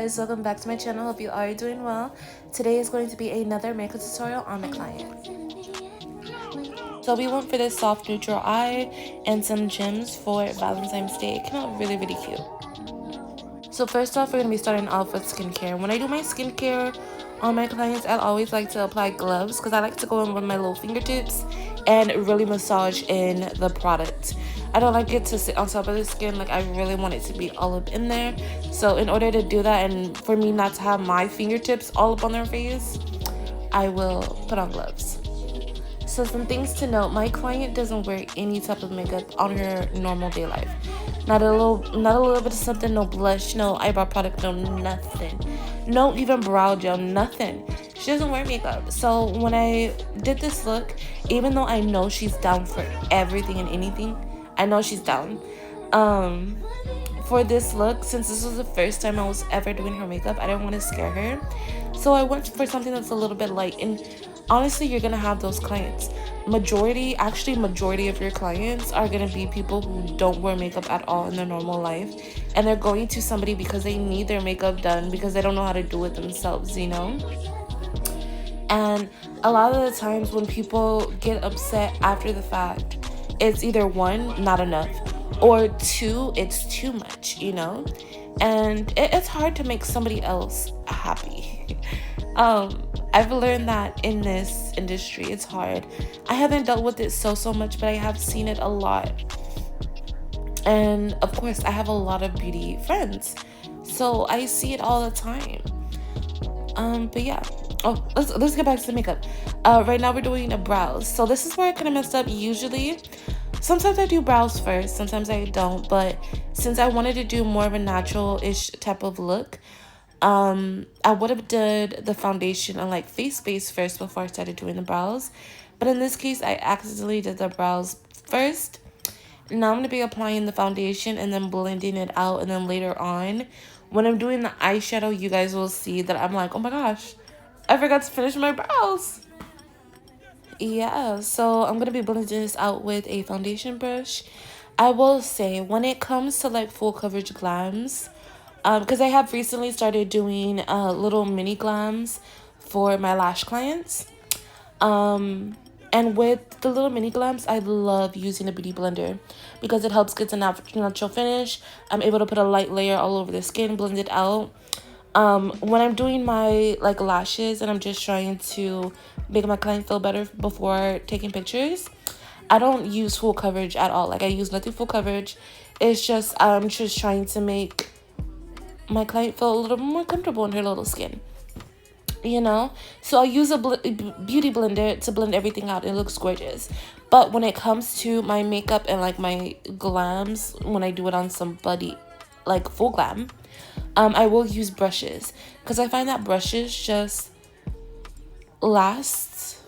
guys, welcome back to my channel. Hope you are doing well. Today is going to be another makeup tutorial on my client. So we went for this soft neutral eye and some gems for Valentine's Day. It came out really cute. So first off, we're going to be starting off with skincare. When I do my skincare on my clients, I always like to apply gloves because I like to go in with my little fingertips and really massage in the product. I don't like it to sit on top of the skin. Like, I really want it to be all up in there. So in order to do that and for me not to have my fingertips all up on their face, I will put on gloves. So some things to note: my client doesn't wear any type of makeup on her normal day life. Not a little bit of something, no blush, no eyebrow product, no nothing. No even brow gel, nothing. She doesn't wear makeup. So when I did this look, even though I know she's down for everything and anything, I know she's down. For this look, since this was the first time I was ever doing her makeup, I didn't want to scare her. So I went for something that's a little bit light. And honestly, you're gonna have those clients. Majority of your clients are gonna be people who don't wear makeup at all in their normal life, and they're going to somebody because they need their makeup done because they don't know how to do it themselves, you know. And a lot of the times when people get upset after the fact, it's either one, not enough, or two, it's too much, you know. And it's hard to make somebody else happy. I've learned that in this industry, it's hard. I haven't dealt with it so much, but I have seen it a lot. And of course, I have a lot of beauty friends, so I see it all the time. But yeah. Oh, let's get back to the makeup. Right now we're doing a brows. So this is where I kind of messed up. Usually, sometimes I do brows first, sometimes I don't. But since I wanted to do more of a natural-ish type of look, I would have did the foundation and like face base first before I started doing the brows. But in this case, I accidentally did the brows first. Now I'm going to be applying the foundation and then blending it out. And then later on, when I'm doing the eyeshadow, you guys will see that I'm like, oh my gosh, I forgot to finish my brows. Yeah, so I'm going to be blending this out with a foundation brush. I will say, when it comes to like full coverage glams, because I have recently started doing little mini glams for my lash clients. And with the little mini glams, I love using a beauty blender because it helps get a natural finish. I'm able to put a light layer all over the skin, blend it out. When I'm doing my like lashes and I'm just trying to make my client feel better before taking pictures, I don't use full coverage at all. Like, I use nothing full coverage. It's just I'm just trying to make my client feel a little more comfortable in her little skin, you know. So I'll use a beauty blender to blend everything out. It looks gorgeous. But when it comes to my makeup and like my glams, when I do it on somebody like full glam, I will use brushes because I find that brushes just last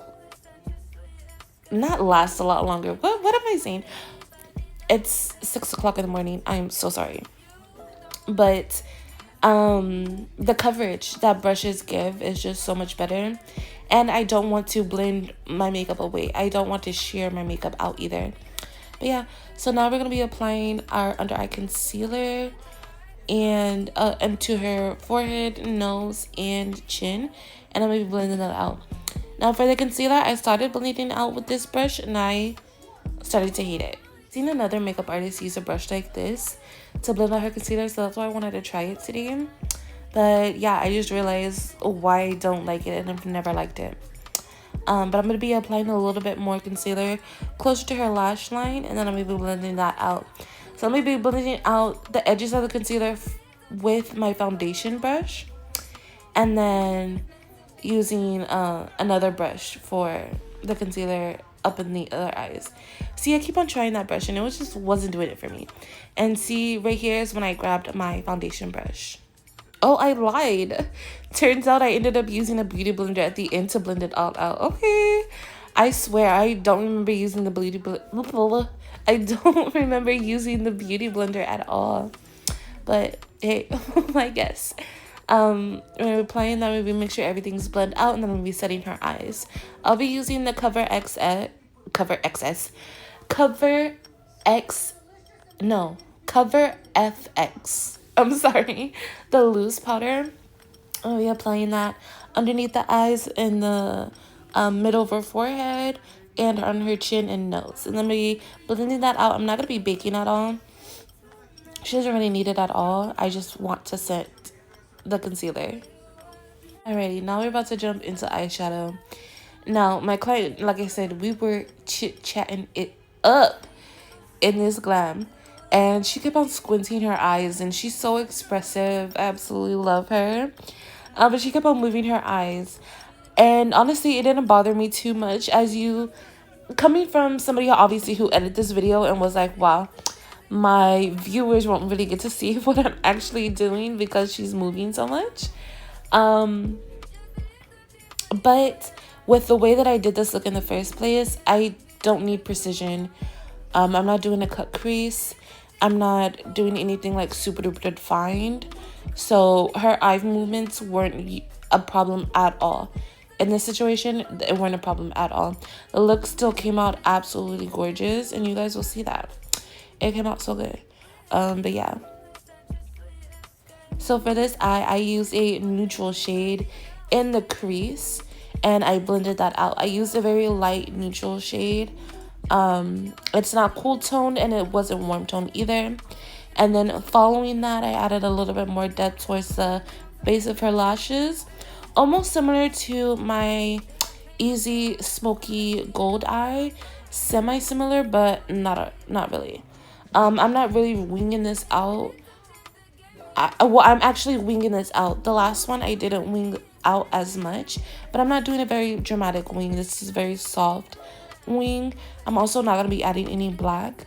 a lot longer. What am I saying? It's 6 o'clock in the morning. I'm so sorry. But the coverage that brushes give is just so much better. And I don't want to blend my makeup away. I don't want to sheer my makeup out either. But yeah, so now we're going to be applying our under eye concealer and to her forehead, nose, and chin. And I'm going to be blending that out. Now for the concealer, I started blending out with this brush and I started to hate it. Seen another makeup artist use a brush like this to blend out her concealer, so that's why I wanted to try it today. But yeah, I just realized why I don't like it and I've never liked it. But I'm going to be applying a little bit more concealer closer to her lash line, and then I'm going to be blending that out. So I'm going to be blending out the edges of the concealer with my foundation brush, and then using another brush for the concealer up in the other eyes. See, I keep on trying that brush and it just wasn't doing it for me. And see, right here is when I grabbed my foundation brush. Oh, I lied. Turns out I ended up using a beauty blender at the end to blend it all out. Okay. I swear, I don't remember using the beauty blender. I don't remember using the beauty blender at all. But hey, I guess. When we're applying that, we make sure everything's blended out, and then we'll be setting her eyes. I'll be using the Cover FX I'm sorry, the loose powder. I'll be applying that underneath the eyes and the middle of her forehead and on her chin and nose. And then be blending that out. I'm not going to be baking at all. She doesn't really need it at all. I just want to set the concealer. Alrighty, now we're about to jump into eyeshadow. Now, my client, like I said, we were chit-chatting it up in this glam. And she kept on squinting her eyes, and she's so expressive. I absolutely love her. But she kept on moving her eyes. And honestly, it didn't bother me too much, as you, coming from somebody obviously who edited this video and was like, wow, my viewers won't really get to see what I'm actually doing because she's moving so much. But with the way that I did this look in the first place, I don't need precision. I'm not doing a cut crease. I'm not doing anything like super duper defined. So her eye movements weren't a problem at all. In this situation, it weren't a problem at all. The look still came out absolutely gorgeous, and you guys will see that. It came out so good. But yeah. So for this eye, I used a neutral shade in the crease, and I blended that out. I used a very light neutral shade. It's not cool toned, and it wasn't warm toned either. And then following that, I added a little bit more depth towards the base of her lashes, almost similar to my Easy Smoky Gold eye. Semi-similar, but not really. I'm not really winging this out. I'm actually winging this out. The last one I didn't wing out as much, but I'm not doing a very dramatic wing. This is very soft wing. I'm also not going to be adding any black,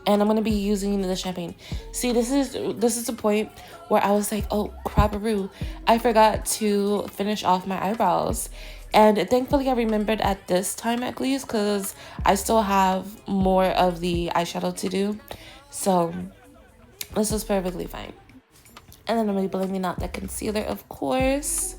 and I'm going to be using the champagne. See, this is the point where I was like, oh crap-a-roo, I forgot to finish off my eyebrows. And thankfully I remembered at this time, at least, because I still have more of the eyeshadow to do. So this is perfectly fine. And then I'm going to be blending out the concealer, of course.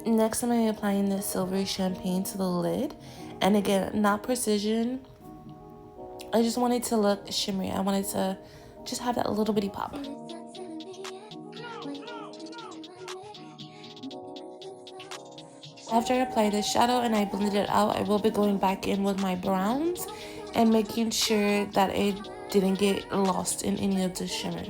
Next, I'm going to be applying this silvery champagne to the lid. And again, not precision. I just wanted to look shimmery. I wanted to just have that little bitty pop. After I apply this shadow and I blended it out, I will be going back in with my browns and making sure that it didn't get lost in any of the shimmer.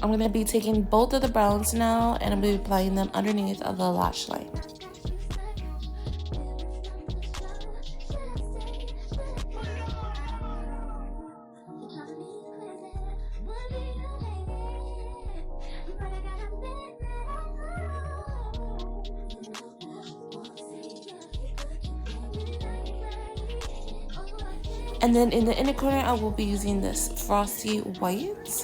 I'm going to be taking both of the browns now, and I'm going to be applying them underneath of the lash line. And then in the inner corner, I will be using this frosty white.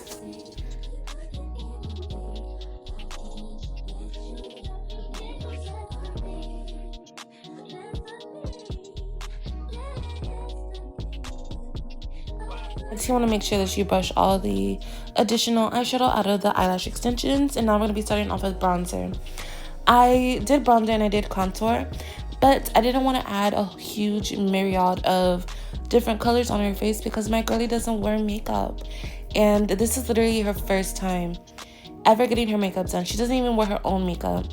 You want to make sure that you brush all the additional eyeshadow out of the eyelash extensions. And now we're going to be starting off with bronzer. I did bronzer and I did contour, but I didn't want to add a huge myriad of different colors on her face because my girlie doesn't wear makeup. And this is literally her first time ever getting her makeup done. She doesn't even wear her own makeup.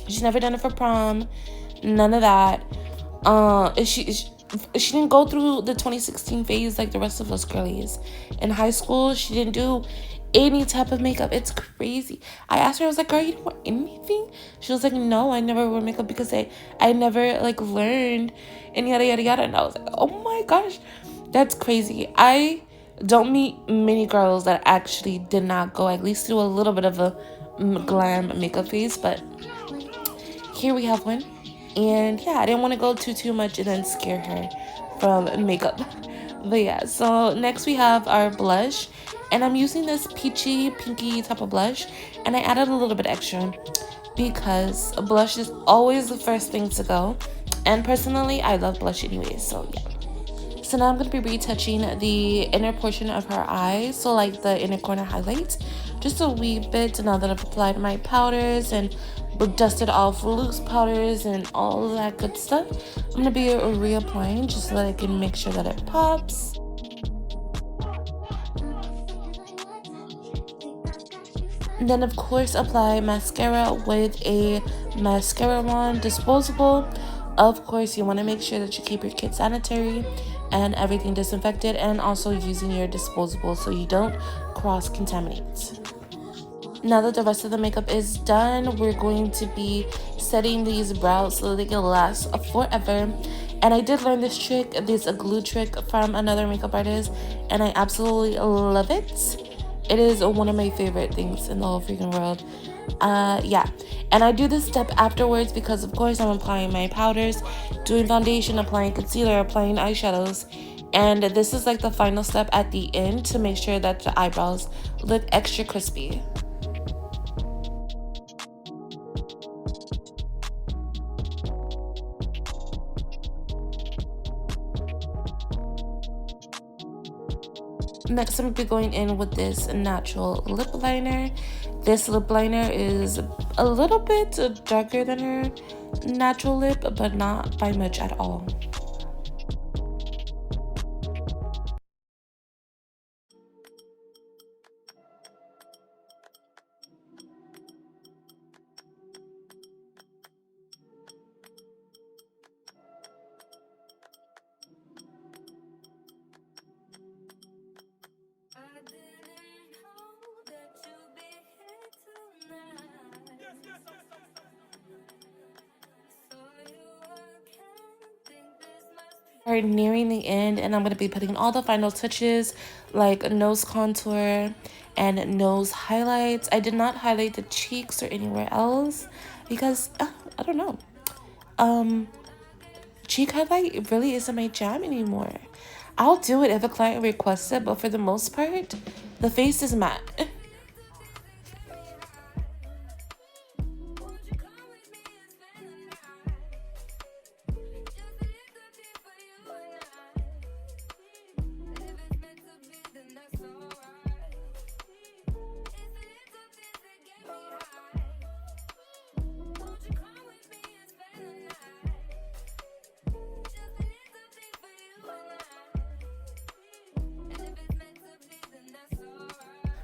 She's never done it for prom. None of that. she didn't go through the 2016 phase like the rest of us girlies. In high school, she didn't do any type of makeup. It's crazy. I asked her, I was like, girl, you don't wear anything? She was like, no, I never wear makeup because I never like learned and yada yada yada. And I was like, oh my gosh, that's crazy. I don't meet many girls that actually did not go at least through a little bit of a glam makeup phase, but here we have one. And yeah, I didn't want to go too much and then scare her from makeup. But yeah, so next we have our blush, and I'm using this peachy pinky type of blush, and I added a little bit extra because blush is always the first thing to go, and personally I love blush anyway. So yeah, so now I'm going to be retouching the inner portion of her eye, so like the inner corner highlights, just a wee bit now that I've applied my powders and dusted off loose powders and all of that good stuff. I'm going to be reapplying just so that I can make sure that it pops. And then of course apply mascara with a mascara wand, disposable. Of course you want to make sure that you keep your kit sanitary and everything disinfected, and also using your disposable so you don't cross-contaminate. Now that the rest of the makeup is done, we're going to be setting these brows so they can last forever. And I did learn this trick, this glue trick from another makeup artist, and I absolutely love it. It is one of my favorite things in the whole freaking world. Yeah, and I do this step afterwards because of course I'm applying my powders, doing foundation, applying concealer, applying eyeshadows, and this is like the final step at the end to make sure that the eyebrows look extra crispy. Next, I'm going to be going in with this natural lip liner. This lip liner is a little bit darker than her natural lip, but not by much at all. We're nearing the end, and I'm going to be putting all the final touches like nose contour and nose highlights. I did not highlight the cheeks or anywhere else because I don't know. Cheek highlight really isn't my jam anymore. I'll do it if a client requests it, but for the most part, the face is matte.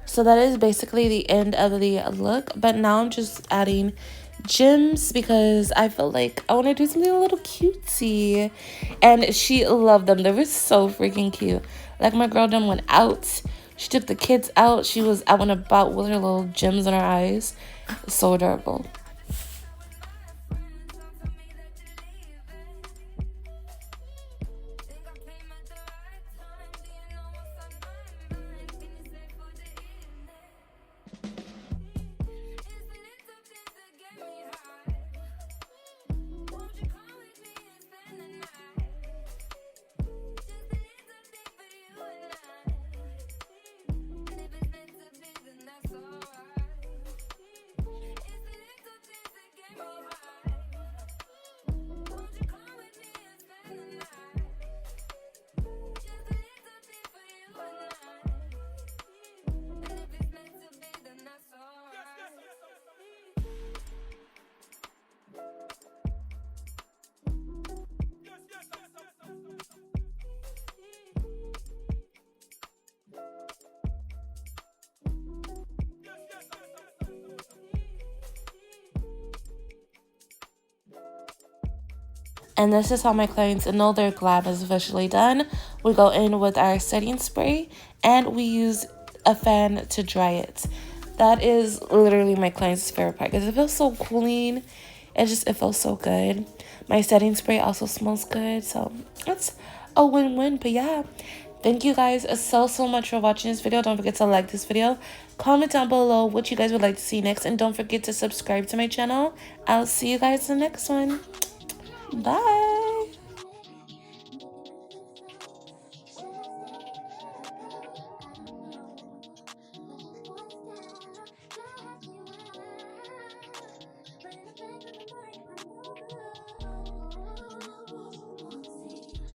So that is basically the end of the look, but now I'm just adding gems because I feel like I want to do something a little cutesy, and she loved them. They were so freaking cute. Like my girl done went out, she took the kids out, she was out and about with her little gems in her eyes. So adorable. And this is how my clients know their glam is officially done. We go in with our setting spray and we use a fan to dry it. That is literally my client's favorite part because it feels so cooling. It feels so good. My setting spray also smells good, so it's a win-win. But yeah, thank you guys so much for watching this video. Don't forget to like this video, comment down below what you guys would like to see next, and don't forget to subscribe to my channel. I'll see you guys in the next one. Bye.